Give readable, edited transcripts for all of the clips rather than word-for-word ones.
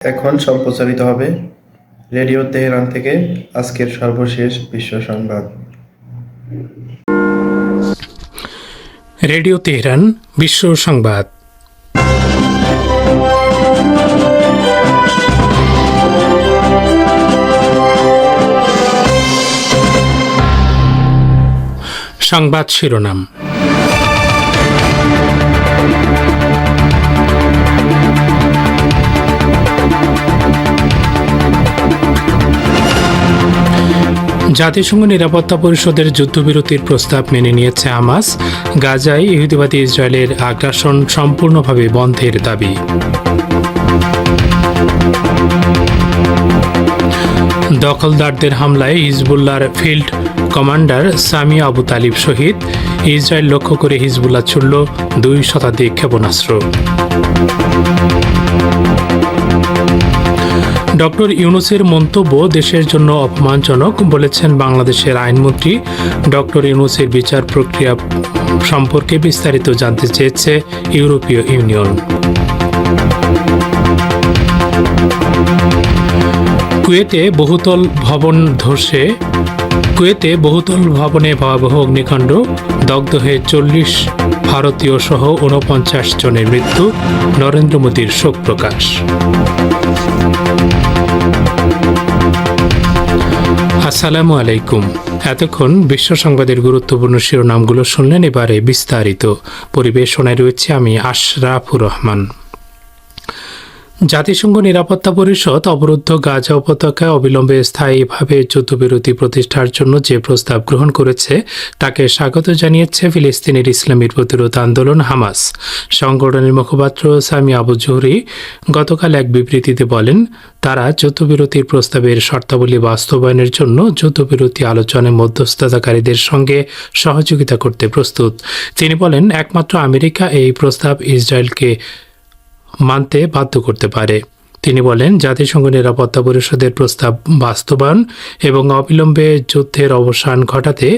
এখন সম্প্রচারিত হবে রেডিও তেহরান থেকে আজকের সর্বশেষ বিশ্ব সংবাদ। রেডিও তেহরান বিশ্ব সংবাদ। সংবাদ শিরোনাম। জাতিসংঘ নিরাপত্তা পরিষদের যুদ্ধবিরতির প্রস্তাব মেনে নিয়েছে হামাস। গাজায় ইহুদিবাদী ইসরায়েলের আগ্রাসন সম্পূর্ণভাবে বন্ধের দাবি। দখলদারদের হামলায় হিজবুল্লাহর ফিল্ড কমান্ডার সামি আবু তালিব শহীদ। ইসরায়েল লক্ষ্য করে হিজবুল্লাহ ছুড়ল 2 শতাধিক ক্ষেপণাস্ত্র। ডক্টর ইউনূসের মন্তব্য দেশের জন্য অপমানজনক বলেছেন বাংলাদেশের আইনমন্ত্রী। ডক্টর ইউনূসের বিচার প্রক্রিয়া সম্পর্কে বিস্তারিত জানতে চেয়েছে ইউরোপীয় ইউনিয়ন। কুয়েতে বহুতল ভবনে ভয়াবহ অগ্নিকাণ্ড, দগ্ধ হয়ে 40 ভারতীয় সহ 49 জনের মৃত্যু। নরেন্দ্র মোদীর শোক প্রকাশ। আসসালামু আলাইকুম। এতক্ষণ বিশ্ব সংবাদের গুরুত্বপূর্ণ শিরোনামগুলো শুনলেন, এবারে বিস্তারিত। পরিবেশনায় রয়েছে আমি আশরাফুর রহমান। জাতিসংঘ নিরাপত্তা পরিষদ অবরুদ্ধ গাজা উপত্যকায় অবিলম্বে স্থায়ীভাবে যুদ্ধবিরতি প্রতিষ্ঠার জন্য যে প্রস্তাব গ্রহণ করেছে তাকে স্বাগত জানিয়েছে ফিলিস্তিনের ইসলামী প্রতিরোধ আন্দোলন হামাস। সংগঠনের মুখপাত্র সামি আবু জুহরি গতকাল এক বিবৃতিতে বলেন, তারা যুদ্ধবিরতির প্রস্তাবের শর্তাবলী বাস্তবায়নের জন্য যুদ্ধবিরতি আলোচনায় মধ্যস্থতাকারীদের সঙ্গে সহযোগিতা করতে প্রস্তুত। তিনি বলেন, একমাত্র আমেরিকা এই প্রস্তাব ইসরায়েলকে মানতে বাধ্য করতে পারে। তিনি বলেন, জাতিসংঘ নিরাপত্তা পরিষদের প্রস্তাব বাস্তবায়ন এবং অবিলম্বে যুদ্ধের অবসান ঘটাতে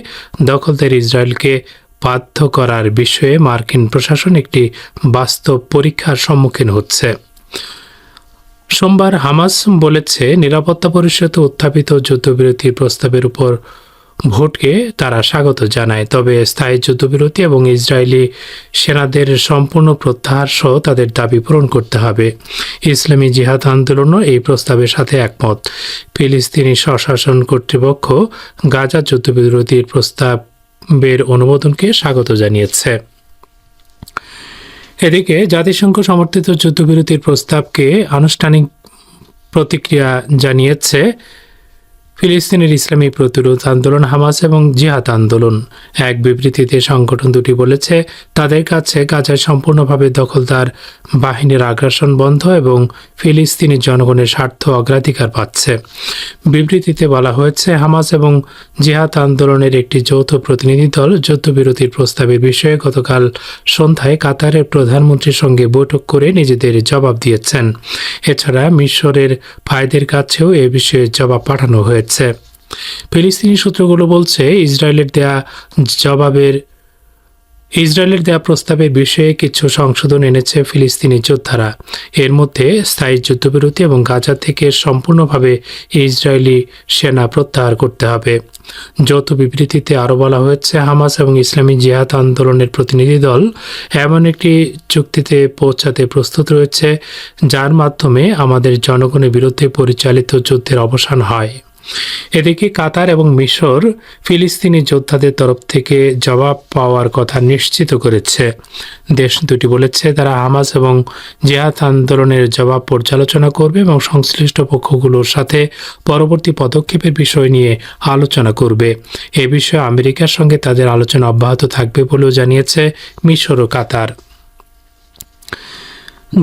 দখলদার ইসরায়েলকে বাধ্য করার বিষয়ে মার্কিন প্রশাসন একটি বাস্তব পরীক্ষার সম্মুখীন হচ্ছে। সোমবার হামাস বলেছে, নিরাপত্তা পরিষদে উত্থাপিত যুদ্ধবিরতির প্রস্তাবের উপর ভোটকে তারা স্বাগত জানায়, তবে স্থায়ী যুদ্ধবিরতি এবং ইসরায়েলি সেনাদের সম্পূর্ণ প্রত্যাহার সহ তাদের দাবি পূরণ করতে হবে। ইসলামী জিহাদ আন্দোলনও এই প্রস্তাবের সাথে একমত। ফিলিস্তিনি স্বশাসন কর্তৃপক্ষ গাজা যুদ্ধবিরতির প্রস্তাবের অনুমোদনকে স্বাগত জানিয়েছে। এদিকে জাতিসংঘ সমর্থিত যুদ্ধবিরতির প্রস্তাবকে আনুষ্ঠানিক প্রতিক্রিয়া জানিয়েছে ফিলিস্তিনের ইসলামী প্রতিরোধ আন্দোলন হামাস এবং জিহাদ আন্দোলন। এক বিবৃতিতে সংগঠন দুটি বলেছে, তাদের কাছে গাজায় সম্পূর্ণভাবে দখলদার বাহিনীর আগ্রাসন বন্ধ এবং ফিলিস্তিনি জনগণের স্বার্থ অগ্রাধিকার পাচ্ছে। বিবৃতিতে বলা হয়েছে, হামাস এবং জিহাদ আন্দোলনের একটি যৌথ প্রতিনিধি দল যুদ্ধবিরতির প্রস্তাবের বিষয়ে গতকাল সন্ধ্যায় কাতারের প্রধানমন্ত্রীর সঙ্গে বৈঠক করে নিজেদের জবাব দিয়েছেন। এছাড়া মিশরের ভাইদের কাছেও এ বিষয়ে জবাব পাঠানো হয়েছে। ফিলিস্তিনি সূত্রগুলো বলছে, ইসরায়েলের দেয়া প্রস্তাবের বিষয়ে কিছু সংশোধন এনেছে ফিলিস্তিনি যোদ্ধারা। এর মধ্যে স্থায়ী যুদ্ধবিরতি এবং গাজা থেকে সম্পূর্ণভাবে ইসরায়েলি সেনা প্রত্যাহার করতে হবে। যৌথ বিবৃতিতে আরও বলা হয়েছে, হামাস এবং ইসলামী জিহাদ আন্দোলনের প্রতিনিধি দল এমন একটি চুক্তিতে পৌঁছাতে প্রস্তুত রয়েছে যার মাধ্যমে আমাদের জনগণের বিরুদ্ধে পরিচালিত যুদ্ধের অবসান হয়। এদিকে কাতার এবং মিশর ফিলিস্তিনি যোদ্ধাদের তরফ থেকে জবাব পাওয়ার কথা নিশ্চিত করেছে। দেশ দুটি বলেছে, তারা হামাস এবং জিহাদ আন্দোলনের জবাব পর্যালোচনা করবে এবং সংশ্লিষ্ট পক্ষগুলোর সাথে পরবর্তী পদক্ষেপের বিষয় নিয়ে আলোচনা করবে। এ বিষয়ে আমেরিকার সঙ্গে তাদের আলোচনা অব্যাহত থাকবে বলেও জানিয়েছে মিশর ও কাতার।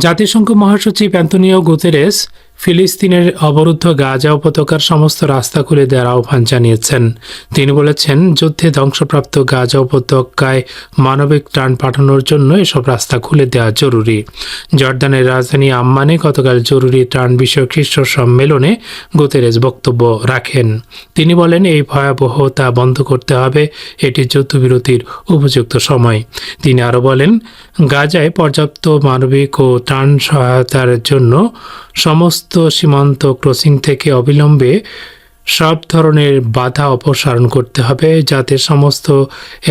জাতিসংঘ মহাসচিব অ্যান্তোনিও গুতেরেস ফিলিস্তিনের অবরুদ্ধ গাজা উপত্যকার সমস্ত রাস্তা খুলে দেওয়ার আহ্বান জানিয়েছেন। তিনি বলেছেন, যুদ্ধে ধ্বংসপ্রাপ্ত গাজা উপত্যকায় মানবিক ত্রাণ পাঠানোর জন্য এসব রাস্তা খুলে দেওয়া জরুরি। জর্দানের রাজধানী আম্মানে গতকাল জরুরি ত্রাণ বিষয়ক শীর্ষ সম্মেলনে গুতেরেস বক্তব্য রাখেন। তিনি বলেন, এই ভয়াবহতা বন্ধ করতে হবে, এটি যুদ্ধবিরতির উপযুক্ত সময়। তিনি আরও বলেন, গাজায় পর্যাপ্ত মানবিক ও ত্রাণ সহায়তার জন্য সমস্ত সমস্ত সীমান্ত ক্রসিং থেকে অবিলম্বে সব ধরনের বাধা অপসারণ করতে হবে, যাতে সমস্ত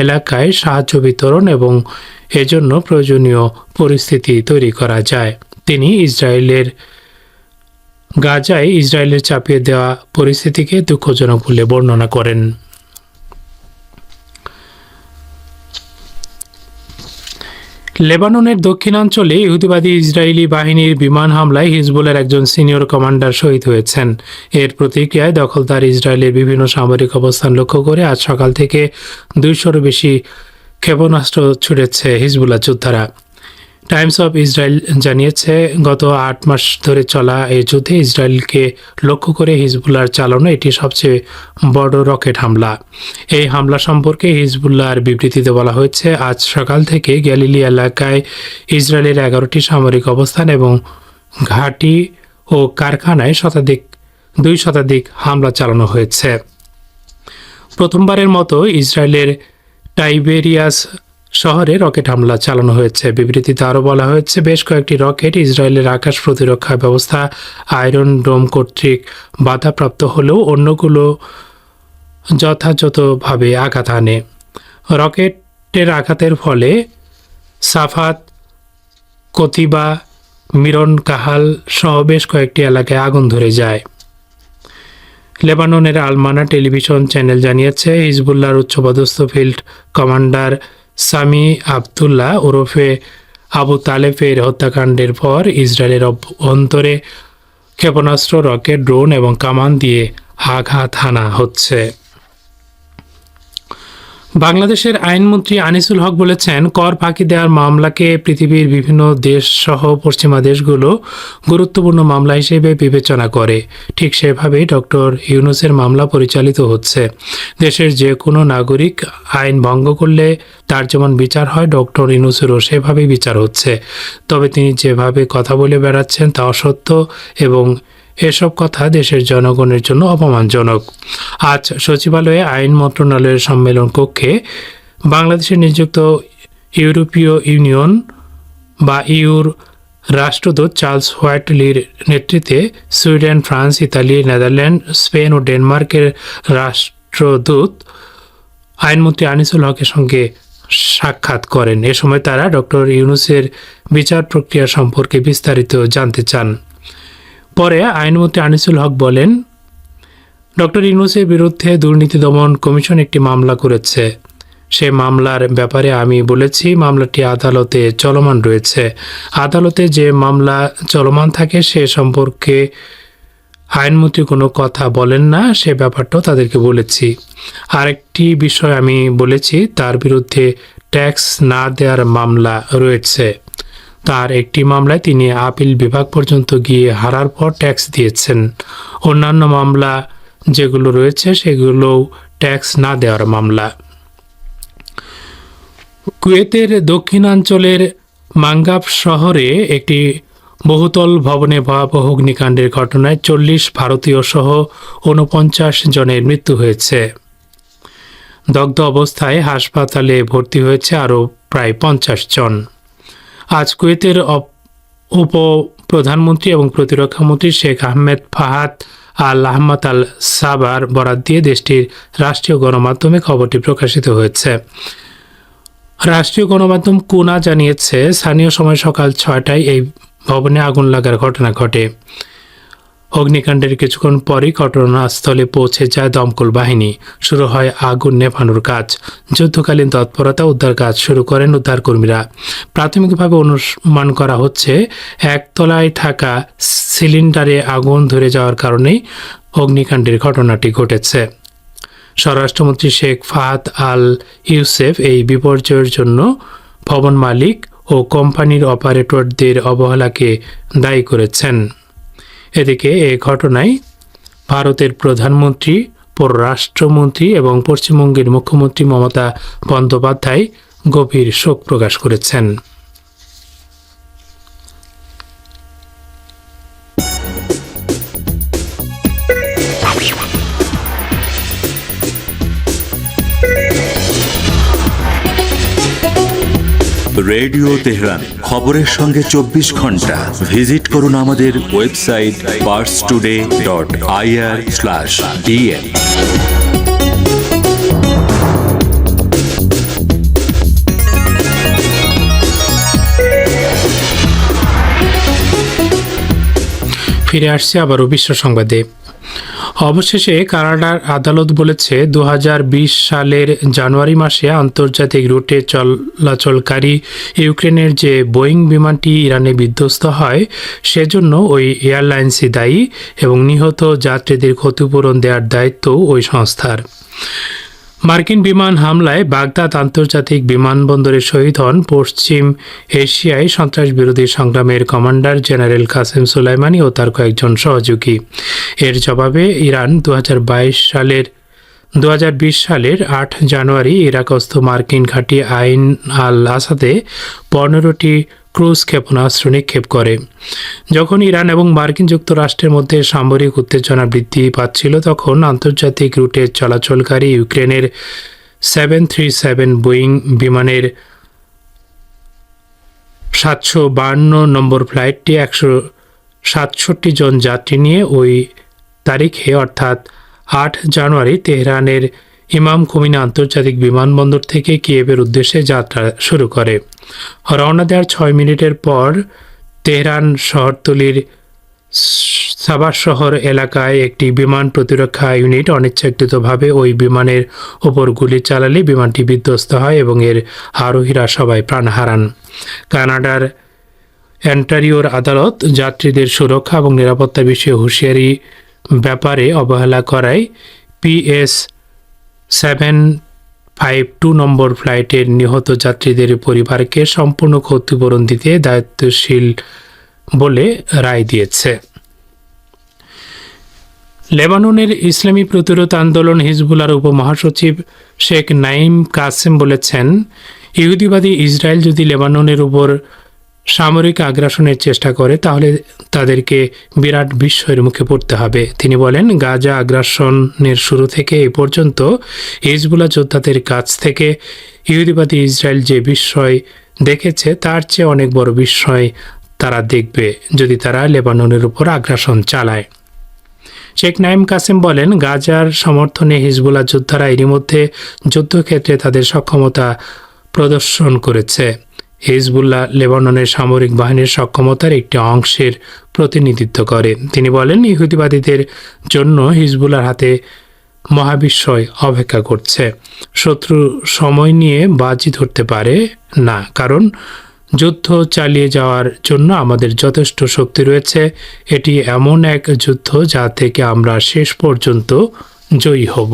এলাকায় সাহায্য বিতরণ এবং এজন্য প্রয়োজনীয় পরিস্থিতি তৈরি করা যায়। তিনি গাজায় ইসরায়েলের চাপিয়ে দেওয়া পরিস্থিতিকে দুঃখজনক বলে বর্ণনা করেন। লেবাননের দক্ষিণাঞ্চলে ইহুদিবাদী ইসরায়েলি বাহিনীর বিমান হামলায় হিজবুলের একজন সিনিয়র কমান্ডার শহীদ হয়েছেন। এর প্রতিক্রিয়ায় দখলদার ইসরায়েলের বিভিন্ন সামরিক অবস্থান লক্ষ্য করে আজ সকাল থেকে 200-র বেশি ক্ষেপণাস্ত্র ছুড়েছে হিজবুল্লাহ যোদ্ধারা। টাইমস অফ ইসরায়েল জানিয়েছে, গত 8 মাস ধরে চলা এই যুদ্ধে ইসরায়েলকে লক্ষ্য করে হিজবুল্লাহর চালানো এটি সবচেয়ে বড় রকেট হামলা। এই হামলা সম্পর্কে হিজবুল্লাহর বিবৃতিতে বলা হয়েছে, আজ সকাল থেকে গ্যালিলি এলাকায় ইসরায়েলের 11টি সামরিক অবস্থান এবং ঘাঁটি ও কারখানায় 2 শতাধিক হামলা চালানো হয়েছে। প্রথমবারের মতো ইসরায়েলের টাইবেরিয়াস শহরে রকেট হামলা চালানো হয়েছে। বিবৃতিতে আরও বলা হয়েছে, বেশ কয়েকটি রকেট ইসরায়েলের আকাশ প্রতিরক্ষা ব্যবস্থা আয়রন ডোম কর্তৃক বাধাপ্রাপ্ত হলেও অন্যগুলো যথাযথভাবে আঘাত হানে। রকেটের আঘাতের ফলে সাফাত, কতিবা, মিরন কাহাল সহ বেশ কয়েকটি এলাকায় আগুন ধরে যায়। লেবাননের আলমানা টেলিভিশন চ্যানেল জানিয়েছে, হিজবুল্লাহর উচ্চপদস্থ ফিল্ড কমান্ডার সামি আবদুল্লাহ ওরফে আবু তালেফের হত্যাকাণ্ডের পর ইসরায়েলের অভ্যন্তরে ক্ষেপণাস্ত্র, রকেট, ড্রোন এবং কামান দিয়ে আঘাত হানা হচ্ছে। বাংলাদেশের আইনমন্ত্রী আনিসুল হক বলেছেন, কর ফাঁকি দেওয়ার মামলাকে পৃথিবীর বিভিন্ন দেশ সহ পশ্চিমা দেশগুলো গুরুত্বপূর্ণ মামলা হিসেবে বিবেচনা করে। ঠিক সেভাবেই ডক্টর ইউনূসের মামলা পরিচালিত হচ্ছে। দেশের যে কোনো নাগরিক আইন ভঙ্গ করলে তার যেমন বিচার হয়, ডক্টর ইউনূসেরও সেভাবেই বিচার হচ্ছে। তবে তিনি যেভাবে কথা বলে বেড়াচ্ছেন তা অসত্য এবং এসব কথা দেশের জনগণের জন্য অপমানজনক। আজ সচিবালয়ে আইন মন্ত্রণালয়ের সম্মেলন কক্ষে বাংলাদেশে নিযুক্ত ইউরোপীয় ইউনিয়ন বা ইউর রাষ্ট্রদূত চার্লস হোয়াইটলির নেতৃত্বে Sweden, France, Italy, Netherland, Spain ও ডেনমার্কের রাষ্ট্রদূত আইনমন্ত্রী আনিসুল হকের সঙ্গে সাক্ষাৎ করেন। এ সময় তারা ডক্টর ইউনূসের বিচার প্রক্রিয়া সম্পর্কে বিস্তারিত জানতে চান। পরে আইনমন্ত্রী আনিসুল হক বলেন, ডক্টর ইউনূসের বিরুদ্ধে দুর্নীতি দমন কমিশন একটি মামলা করেছে। সে মামলার ব্যাপারে আমি বলেছি, মামলাটি আদালতে চলমান রয়েছে। আদালতে যে মামলা চলমান থাকে সে সম্পর্কে আইনমন্ত্রী কোনো কথা বলেন না, সে ব্যাপারটাও তাদেরকে বলেছি। আরেকটি বিষয় আমি বলেছি, তার বিরুদ্ধে ট্যাক্স না দেওয়ার মামলা রয়েছে। তার একটি মামলায় তিনি আপিল বিভাগ পর্যন্ত গিয়ে হারার পর ট্যাক্স দিয়েছেন। অন্যান্য মামলা যেগুলো রয়েছে সেগুলোও ট্যাক্স না দেওয়ার মামলা। কুয়েতের দক্ষিণাঞ্চলের মাঙ্গাব শহরে একটি বহুতল ভবনে ভয়াবহ অগ্নিকাণ্ডের ঘটনায় 40 ভারতীয় সহ 49 জনের মৃত্যু হয়েছে। দগ্ধ অবস্থায় হাসপাতালে ভর্তি হয়েছে আরও প্রায় 50 জন। আজ কুয়েতের উপপ্রধানমন্ত্রী এবং প্রতিরক্ষামন্ত্রী শেখ আহমেদ ফাহাদ আল আহমদ আল সাবার বরাত দিয়ে দেশটির রাষ্ট্রীয় গণমাধ্যমে খবরটি প্রকাশিত হয়েছে। রাষ্ট্রীয় গণমাধ্যম কুনা জানিয়েছে, স্থানীয় সময় সকাল 6টায় এই ভবনে আগুন লাগার ঘটনা ঘটে। অগ্নিকাণ্ডের কিছুক্ষণ পরই ঘটনাস্থলে পৌঁছে যায় দমকল বাহিনী। শুরু হয় আগুন নেভানোর কাজ। যুদ্ধকালীন তৎপরতা উদ্ধার কাজ শুরু করেন উদ্ধারকর্মীরা। প্রাথমিকভাবে অনুমান করা হচ্ছে, একতলায় থাকা সিলিন্ডারে আগুন ধরে যাওয়ার কারণেই অগ্নিকাণ্ডের ঘটনাটি ঘটেছে। স্বরাষ্ট্রমন্ত্রী শেখ ফাহাদ আল ইউসেফ এই বিপর্যয়ের জন্য ভবন মালিক ও কোম্পানির অপারেটরদের অবহেলাকে দায়ী করেছেন। এদিকে এই ঘটনায় ভারতের প্রধানমন্ত্রী, পররাষ্ট্রমন্ত্রী এবং পশ্চিমবঙ্গের মুখ্যমন্ত্রী মমতা বন্দ্যোপাধ্যায় গভীর শোক প্রকাশ করেছেন। রেডিও তেহরান, খবরের সঙ্গে 24 ঘন্টা। ভিজিট করুন আমাদের ওয়েবসাইট parstoday.ir/dn। ফিরে আসছে আবারও বিশ্ব সংবাদে। অবশেষে কানাডার আদালত বলেছে 2020 সালের জানুয়ারি মাসে আন্তর্জাতিক রুটে চলাচলকারী ইউক্রেনের যে বোয়িং বিমানটি ইরানে বিধ্বস্ত হয় সেজন্য ওই এয়ারলাইন্সই দায়ী এবং নিহত যাত্রীদের ক্ষতিপূরণ দেওয়ার দায়িত্ব ওই সংস্থার। মার্কিন বিমান হামলায় বাগদাদ আন্তর্জাতিক বিমানবন্দরে শহীদ হন পশ্চিম এশিয়ায় সন্ত্রাস বিরোধী সংগ্রামের কমান্ডার জেনারেল কাসেম সুলাইমানি ও তার কয়েকজন সহযোগী। এর জবাবে ইরান 2020 সালের 8 জানুয়ারি ইরাকস্থ মার্কিন ঘাঁটি আইন আল আসাদে 15টি ক্রুজ ক্ষেপণাস্ত্র নিক্ষেপ করে। যখন ইরান এবং মার্কিন যুক্তরাষ্ট্রের মধ্যে সামরিক উত্তেজনা বৃদ্ধি পাচ্ছিল তখন আন্তর্জাতিক রুটে চলাচলকারী ইউক্রেনের 737 বোয়িং বিমানের 752 নম্বর ফ্লাইটটি 167 জন যাত্রী নিয়ে ওই তারিখে অর্থাৎ 8 জানুয়ারি তেহরানের ইমাম খোমেনি আন্তর্জাতিক বিমানবন্দর থেকে কিয়েভের উদ্দেশ্যে যাত্রা শুরু করে। রওনা দেওয়ার 6 মিনিটের পর তেহরান শহরতলির সাবাস শহর এলাকায় একটি বিমান প্রতিরক্ষা ইউনিট অনিচ্ছাকৃতভাবে ওই বিমানের ওপর গুলি চালালে বিমানটি বিধ্বস্ত হয় এবং এর আরোহীরা সবাই প্রাণ হারান। কানাডার অন্টারিওর আদালত যাত্রীদের সুরক্ষা এবং নিরাপত্তার বিষয়ে হুঁশিয়ারি ব্যাপারে অবহেলা করায় PS 752 নম্বর ফ্লাইটের নিহত যাত্রীদের পরিবারকে সম্পূর্ণ ক্ষতিপূরণ দিতে দায়িত্বশীল বলে রায় দিয়েছে। লেবাননের ইসলামী প্রতিরোধ আন্দোলন হিজবুল্লাহর উপমহাসচিব শেখ নাইম কাসেম বলেছেন, ইহুদিবাদী ইসরায়েল যদি লেবাননের উপর সামরিক আগ্রাসনের চেষ্টা করে তাহলে তাদেরকে বিরাট বিস্ময়ের মুখে পড়তে হবে। তিনি বলেন, গাজা আগ্রাসনের শুরু থেকে এই পর্যন্ত হিজবুল্লাহ যোদ্ধাদের কাছ থেকে ইহুদিবাদী ইসরায়েল যে বিস্ময় দেখেছে তার চেয়ে অনেক বড় বিস্ময় তারা দেখবে যদি তারা লেবাননের উপর আগ্রাসন চালায়। শেখ নাইম কাসেম বলেন, গাজার সমর্থনে হিজবুল্লাহ যোদ্ধারা এরই মধ্যে যুদ্ধক্ষেত্রে তাদের সক্ষমতা প্রদর্শন করেছে। হিজবুল্লাহ লেবাননের সামরিক বাহিনীর সক্ষমতার একটি অংশের প্রতিনিধিত্ব করে। তিনি বলেন, ইহুদিবাদীদের জন্য হিজবুল্লাহর হাতে মহাবিস্ময় অপেক্ষা করছে। শত্রু সময় নিয়ে বাজি ধরতে পারে না, কারণ যুদ্ধ চালিয়ে যাওয়ার জন্য আমাদের যথেষ্ট শক্তি রয়েছে। এটি এমন এক যুদ্ধ যা থেকে আমরা শেষ পর্যন্ত জয়ী হব।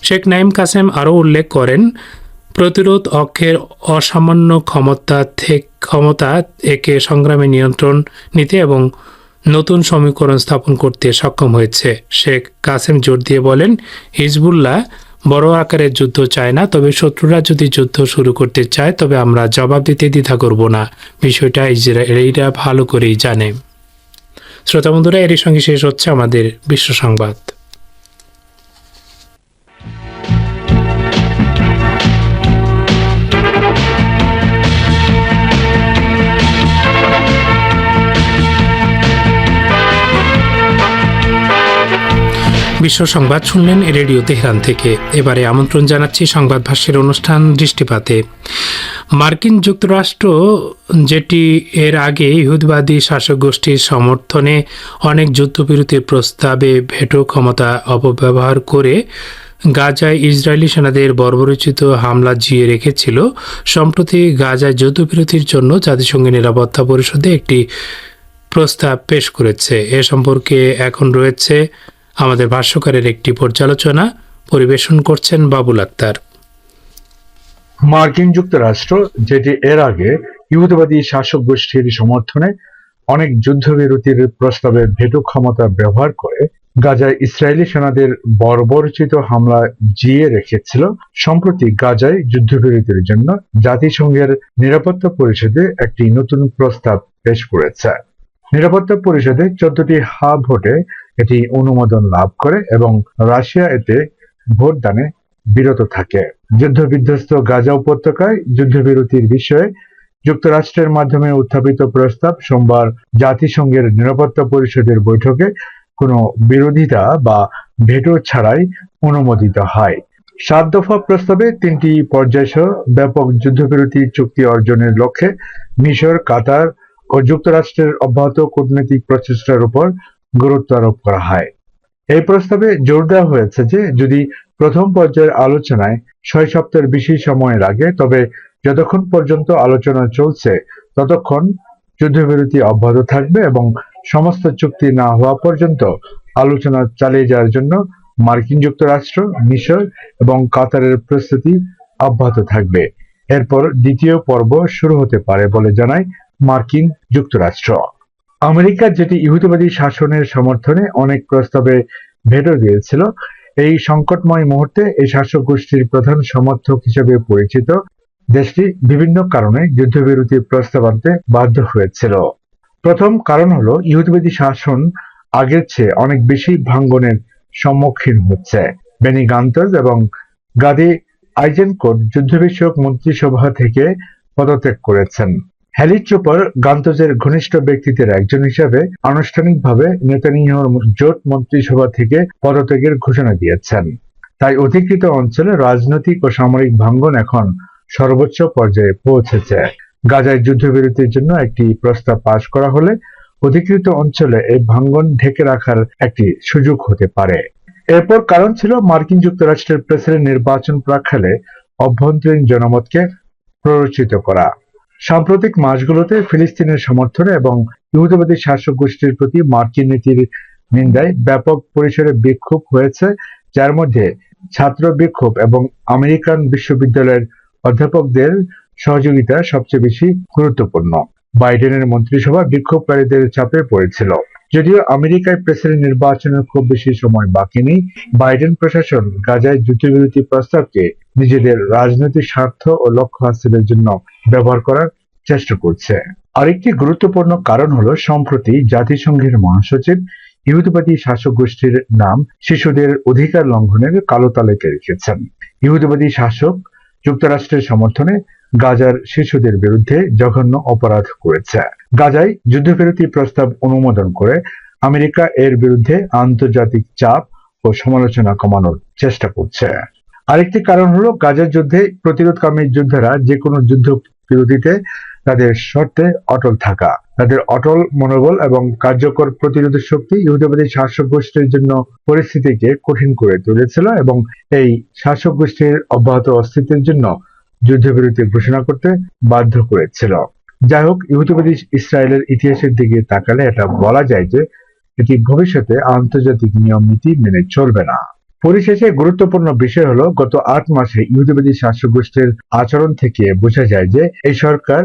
শেখ নাইম কাসেম আরও উল্লেখ করেন, প্রতিরোধ অক্ষের অসামান্য ক্ষমতা একে সংগ্রামে নিয়ন্ত্রণ নিতে এবং নতুন সমীকরণ স্থাপন করতে সক্ষম হয়েছে। শেখ কাসেম জোর দিয়ে বলেন, হিজবুল্লাহ বড় আকারের যুদ্ধ চায় না, তবে শত্রুরা যদি যুদ্ধ শুরু করতে চায় তবে আমরা জবাব দিতে দ্বিধা করব না। বিষয়টা ইসরায়েলিরা ভালো করেই জানে। শ্রোতা বন্ধুরা, এরই সঙ্গে শেষ হচ্ছে আমাদের বিশ্ব সংবাদ। বিশ্ব সংবাদ শুনলেন রেডিও তেহরান থেকে। এবারে আমন্ত্রণ জানাচ্ছি সংবাদ ভাষ্যের অনুষ্ঠান দৃষ্টিপাতে। মার্কিন যুক্তরাষ্ট্র যেটি এর আগে ইহুদিবাদী শাসক গোষ্ঠীর সমর্থনে অনেক যুদ্ধবিরতির প্রস্তাবে ভেটো ক্ষমতা অপব্যবহার করে গাজায় ইসরায়েলি সেনাদের বর্বরোচিত হামলা জিয়ে রেখেছিল, সম্প্রতি গাজায় যুদ্ধবিরতির জন্য জাতিসংঘের নিরাপত্তা পরিষদে একটি প্রস্তাব পেশ করেছে। এ সম্পর্কে এখন রয়েছে আমাদের ভাষ্যকারের একটি পর্যালোচনা, পরিবেশন করছেন বাবুল আক্তার। মার্কিন যুক্তরাষ্ট্র যেটি এর আগে ইহুদিবাদী শাসক গোষ্ঠীর সমর্থনে অনেক যুদ্ধবিরতির প্রস্তাবে ভেটো ক্ষমতা ব্যবহার করে গাজায় ইসরায়েলি সেনাদের বর্বরোচিত হামলা জিয়ে রেখেছিল, সম্প্রতি গাজায় যুদ্ধবিরতির জন্য জাতিসংঘের নিরাপত্তা পরিষদে একটি নতুন প্রস্তাব পেশ করেছে। নিরাপত্তা পরিষদে 14টি ভোটে এটি অনুমোদন লাভ করে এবং রাশিয়া এতে ভোটদানে বিরত থাকে। যুদ্ধবিধ্বস্ত গাজা উপত্যকায় যুদ্ধবিরতির বিষয়ে যুক্তরাষ্ট্রের মাধ্যমে উত্থাপিত প্রস্তাব সোমবার জাতিসংঘের নিরাপত্তা পরিষদের বৈঠকে কোনো বিরোধিতা বা ভেটো ছাড়াই অনুমোদিত হয়। 7 দফা প্রস্তাবে 3টি পর্যায়সহ ব্যাপক যুদ্ধবিরতি চুক্তি অর্জনের লক্ষ্যে মিশর, কাতার ও যুক্তরাষ্ট্রের অব্যাহত কূটনৈতিক প্রচেষ্টার উপর গুরুত্ব আরোপ করা হয়। এই প্রস্তাবে জোর দেওয়া হয়েছে যে যদি প্রথম পর্যায়ের আলোচনায় 6 সপ্তাহের বেশি সময় লাগে, তবে যতক্ষণ পর্যন্ত আলোচনা চলছে ততক্ষণ যুদ্ধবিরতি অব্যাহত থাকবে এবং সমস্ত চুক্তি না হওয়া পর্যন্ত আলোচনা চালিয়ে যাওয়ার জন্য মার্কিন যুক্তরাষ্ট্র, মিশর এবং কাতারের প্রস্তুতি অব্যাহত থাকবে। এরপর দ্বিতীয় পর্ব শুরু হতে পারে বলে জানায় মার্কিন যুক্তরাষ্ট্র। আমেরিকা, যেটি ইহুদিবাদী শাসনের সমর্থনে অনেক প্রস্তাবে ভেটো দিয়েছিল, এই সংকটময় মুহূর্তে এই শাসক গোষ্ঠীর প্রধান সমর্থক হিসেবে পরিচিত দেশটি বিভিন্ন কারণে যুদ্ধবিরতির প্রস্তাব আনতে বাধ্য হয়েছিল। প্রথম কারণ হলো ইহুদিবাদী শাসন আগের চেয়ে অনেক বেশি ভাঙ্গনের সম্মুখীন হচ্ছে। বেনি গান্তজ এবং গাদি আইজেনকোট যুদ্ধ বিষয়ক মন্ত্রিসভা থেকে পদত্যাগ করেছেন। হ্যালি ট্রুপার গান্তজের ঘনিষ্ঠ ব্যক্তিদের একজন হিসেবে আনুষ্ঠানিকভাবে নেতানিয়াহুর জোট মন্ত্রিসভা থেকে পদত্যাগের ঘোষণা দিয়েছেন। তাই অধিকৃত অঞ্চলে রাজনৈতিক ও সামরিক ভাঙ্গন এখন সর্বোচ্চ পর্যায়ে পৌঁছেছে। গাজায় যুদ্ধবিরতির জন্য একটি প্রস্তাব পাশ করা হলে অধিকৃত অঞ্চলে এই ভাঙ্গন ঢেকে রাখার একটি সুযোগ হতে পারে। এরপর কারণ ছিল মার্কিন যুক্তরাষ্ট্রের প্রেসিডেন্ট নির্বাচন প্রাক্কালে অভ্যন্তরীণ জনমতকে প্ররোচিত করা। সাম্প্রতিক মাসগুলোতে ফিলিস্তিনের সমর্থনে এবং ইহুদিবাদী শাসক গোষ্ঠীর প্রতি মার্কিন নীতির নিন্দায় ব্যাপক পরিসরে বিক্ষোভ হয়েছে, যার মধ্যে ছাত্র বিক্ষোভ এবং আমেরিকান বিশ্ববিদ্যালয়ের অধ্যাপকদের সহযোগিতা সবচেয়ে বেশি গুরুত্বপূর্ণ। বাইডেনের মন্ত্রিসভা বিক্ষোভকারীদের চাপে পড়েছিল। যদিও আমেরিকায় প্রেসিডেন্ট নির্বাচনের খুব বেশি সময় বাকি নেই, বাইডেন প্রশাসন গাজায় যুদ্ধবিরতি প্রস্তাবকে নিজেদের রাজনৈতিক স্বার্থ ও লক্ষ্য হাসিলের জন্য ব্যবহার করার চেষ্টা করছে। আরেকটি গুরুত্বপূর্ণ কারণ হলো সম্প্রতি জাতিসংঘের মহাসচিব ইহুদিবাদী শাসক গোষ্ঠীর নাম শিশুদের অধিকার লঙ্ঘনের কালো তালিকায় রেখেছেন। ইহুদিবাদী শাসক যুক্তরাষ্ট্রের সমর্থনে গাজার শিশুদের বিরুদ্ধে জঘন্য অপরাধ করেছে। গাজায় যুদ্ধবিরতি প্রস্তাব অনুমোদন করে আমেরিকা এর বিরুদ্ধে আন্তর্জাতিক চাপ ও সমালোচনা কমানোর চেষ্টা করছে। আরেকটি কারণ হলো গাজার যুদ্ধে প্রতিরোধকামী যোদ্ধারা যে কোনো যুদ্ধ বিরতিতে তাদের শর্তে অটল থাকা। তাদের অটল মনোবল এবং কার্যকর প্রতিরোধ শক্তি ইহুদিবাদী শাসক গোষ্ঠীর জন্য পরিস্থিতিকে কঠিন করে তুলেছিল এবং এই শাসক গোষ্ঠীর অব্যাহত অস্তিত্বের জন্য যুদ্ধবিরতি ঘোষণা করতে বাধ্য করেছিল। যাই হোক, ইহুদিবাদী ইসরায়েলের ইতিহাসের দিকে তাকালে এটা বলা যায় যে এটি ভবিষ্যতে আন্তর্জাতিক নিয়ম নীতি মেনে চলবে না। পরিশেষে গুরুত্বপূর্ণ বিষয় হলো গত 8 মাসে ইহুদিবাদী শাসক গোষ্ঠীর আচরণ থেকে বোঝা যায় যে এই সরকার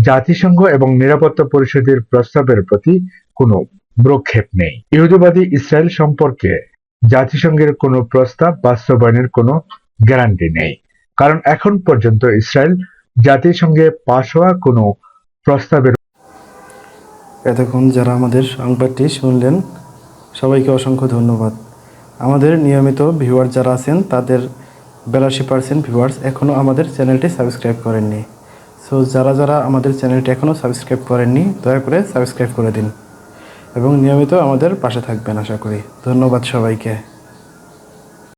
জাতিসংঘ এবং নিরাপত্তা পরিষদের প্রস্তাবের প্রতি কোনো ভ্রুক্ষেপ নেই। ইহুদিবাদী ইসরায়েল সম্পর্কে জাতিসংঘের কোনো প্রস্তাব বাস্তবায়নের কোনো গ্যারান্টি নেই, কারণ এখন পর্যন্ত ইসরায়েল জাতিসংঘে পাশ হওয়া কোনো প্রস্তাবের। এতক্ষণ যারা আমাদের সংবাদটি শুনলেন, সবাইকে অসংখ্য ধন্যবাদ। আমাদের নিয়মিত ভিউয়ার যারা আছেন তাদের 82% ভিউয়ার্স এখনও আমাদের চ্যানেলটি সাবস্ক্রাইব করেননি। সো যারা যারা আমাদের চ্যানেলটি এখনও সাবস্ক্রাইব করেননি, দয়া করে সাবস্ক্রাইব করে দিন এবং নিয়মিত আমাদের পাশে থাকবেন আশা করি। ধন্যবাদ সবাইকে।